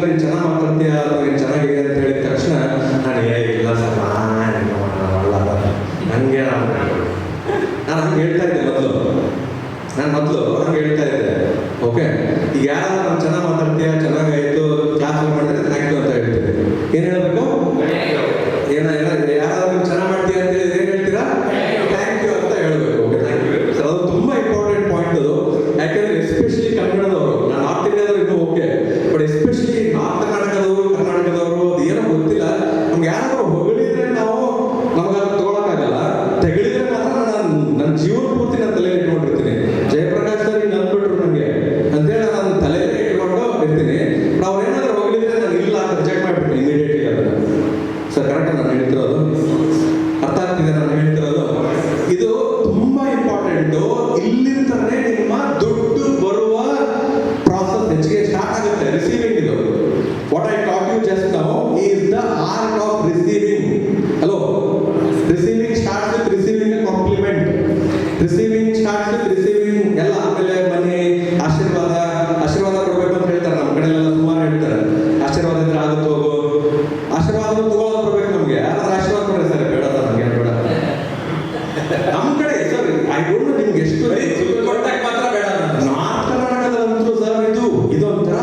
Sir ನೀನು ಚೆನ್ನಾಗಿ ಮಾತಾಡ್ತೀಯ ಅಥವಾ ನೀನು ಚೆನ್ನಾಗಿದೆ ಅಂತ ಹೇಳಿದ ತಕ್ಷಣ ನಾನು ಇಲ್ಲ ಸರ್ ನನಗೆ ನಾನು ಹಂಗೆ ಹೇಳ್ತಾ ಇದ್ದೆ ಮೊದಲು ಹಂಗೆ ಹೇಳ್ತಾ ಇದ್ದೆ. ಓಕೆ, ಈಗ ಯಾರಾದ್ರೂ ನಾನು ಚೆನ್ನಾಗಿ ಮಾತಾಡ್ತೀಯ, ಚೆನ್ನಾಗಾಯಿತು, ಕ್ಲಾಸ್ ಮಾಡಿದ್ರೆ ಥ್ಯಾಂಕ್ ಯು ಅಂತ ಹೇಳ್ತೀನಿ. ಏನು ಹೇಳಬೇಕು? ಯಾರಾದ್ರೂ ನೀವು ಚೆನ್ನಾಗಿ ಮಾಡ್ತೀಯ ಅಂತ ಹೇಳಿದ್ರೆ ಏನು ಹೇಳ್ತೀರಾ? ಥ್ಯಾಂಕ್ ಯು ಅಂತ ಹೇಳ್ಬೇಕು. Okay, thank you sir. ಅದು ತುಂಬ ಇಂಪಾರ್ಟೆಂಟ್ ಪಾಯಿಂಟ್ ಅದು. ಯಾಕೆಂದ್ರೆ ಎಸ್ಪೆಷಲಿ ಕನ್ನಡದವರು, ನಾನು ನಾರ್ತ್ ಇಂಡಿಯಾದವರು ಇನ್ನೂ ಓಕೆ, ಬಟ್ ಎಸ್ಪೆಷಲಿ ನಾರ್ತ್ ಕರ್ನಾಟಕದವರು ಅದು ಏನೋ ಗೊತ್ತಿಲ್ಲ, ನಮ್ಗೆ ಯಾರಾದ್ರೂ ಹೊಗಳಿದ್ರೆ ನಾವು ನಮಗೆ ಅದು ತಗೊಳಕ್ಕಾಗಲ್ಲ. ತೆಗಳಿದ್ರೆ ಮಾತ್ರ ನನ್ನ ಜೀವನ ಪೂರ್ತಿ ನಾನು ತಲೆ ಇಟ್ಕೊಂಡಿರ್ತೀನಿ. ಜಯಪ್ರಕಾಶ್ ಸರ್ ಹಿಂಗೆ ಅಂದ್ಬಿಟ್ರು ನನಗೆ ಅಂತೇಳಿ ನಾನು ತಲೆಯಲ್ಲೇ ಇಟ್ಕೊಂಡು ಇರ್ತೀನಿ. ನಾವು ಏನಾದರೂ ಹೊಗಳಿದ್ರೆ ನಾನು ಇಲ್ಲ ಅಂತ ರಿಜೆಕ್ಟ್ ಮಾಡಿಬಿಡ್ತೀನಿ ಇಮಿಡಿಯೇಟ್ಲಿ ಅದನ್ನು. ಸರ್ ಕರೆಕ್ಟ್ ನಾನು ಹೇಳ್ತಿರೋದು? ಅರ್ಥ ಆಗ್ತಿದೆ ನಾನು ಹೇಳ್ತಿರೋದು? ಇದು ತುಂಬಾ ಇಂಪಾರ್ಟೆಂಟು. ಇಲ್ಲಿಂದಲೇ ನಿಮ್ಮ ದುಡ್ಡು ಬರುವ ಪ್ರಾಸೆಸ್ ಹೆಚ್ಚಿಗೆ ಸ್ಟಾರ್ಟ್ ಆಗುತ್ತೆ. ರಿಸೀವಿಂಗ್ ಇದು. What I talk you just now is the art of receiving. Hello, receiving starts with receiving a compliment. Receiving starts with receiving ಎಲ್ಲ. ಆಮೇಲೆ ಮನೆ ಆಶೀರ್ವಾದ ಕೊಡಬೇಕು ಅಂತ ಹೇಳ್ತಾರೆ. ನಮ್ಮ ಕಡೆ ಎಲ್ಲ ಸುಮಾರು ಹೇಳ್ತಾರೆ, ಆಶೀರ್ವಾದ ಇದ್ರೆ ಆಗುತ್ತೆ ಹೋಗು. ಆಶೀರ್ವಾದ ತಗೊಳ್ಳೋದು ಬರ್ಬೇಕು ನಮಗೆ. ಯಾರಾದ್ರೂ ಆಶೀರ್ವಾದ ಕೊಡ್ರಿ ಸರ್? ಬೇಡ ಸರ್, ನಮಗೆ ಬೇಡ. ನಮ್ಮ ಕಡೆ ಸರ್ ಐ ಡೋಂಟ್ ನೋ ನಿಮ್ಗೆ ಎಷ್ಟು ಕೊಟ್ಟಾಗ ಮಾತ್ರ ಬೇಡ. ನಾರ್ತ್ ಕರ್ನಾಟಕದಂತೂ ಸರ್ ಇದೊಂಥರ